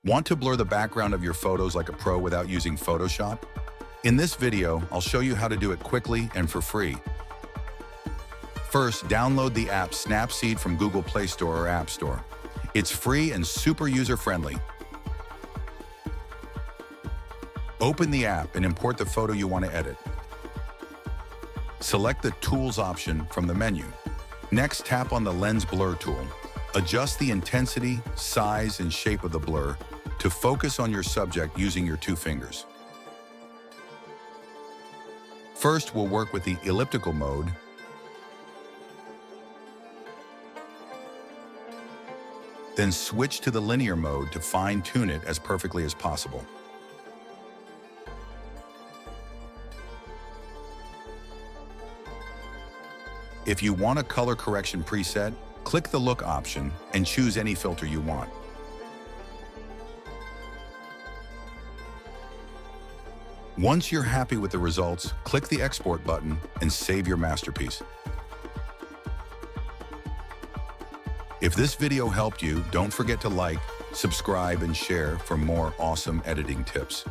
Want to blur the background of your photos like a pro without using Photoshop? In this video, I'll show you how to do it quickly and for free. First, download the app Snapseed from Google Play Store or App Store. It's free and super user-friendly. Open the app and import the photo you want to edit. Select the Tools option from the menu. Next, tap on the Lens Blur tool. Adjust the intensity, size, and shape of the blur to focus on your subject using your two fingers. First, we'll work with the elliptical mode. Then switch to the linear mode to fine-tune it as perfectly as possible. If you want a color correction preset, click the Look option and choose any filter you want. Once you're happy with the results, click the Export button and save your masterpiece. If this video helped you, don't forget to like, subscribe, and share for more awesome editing tips.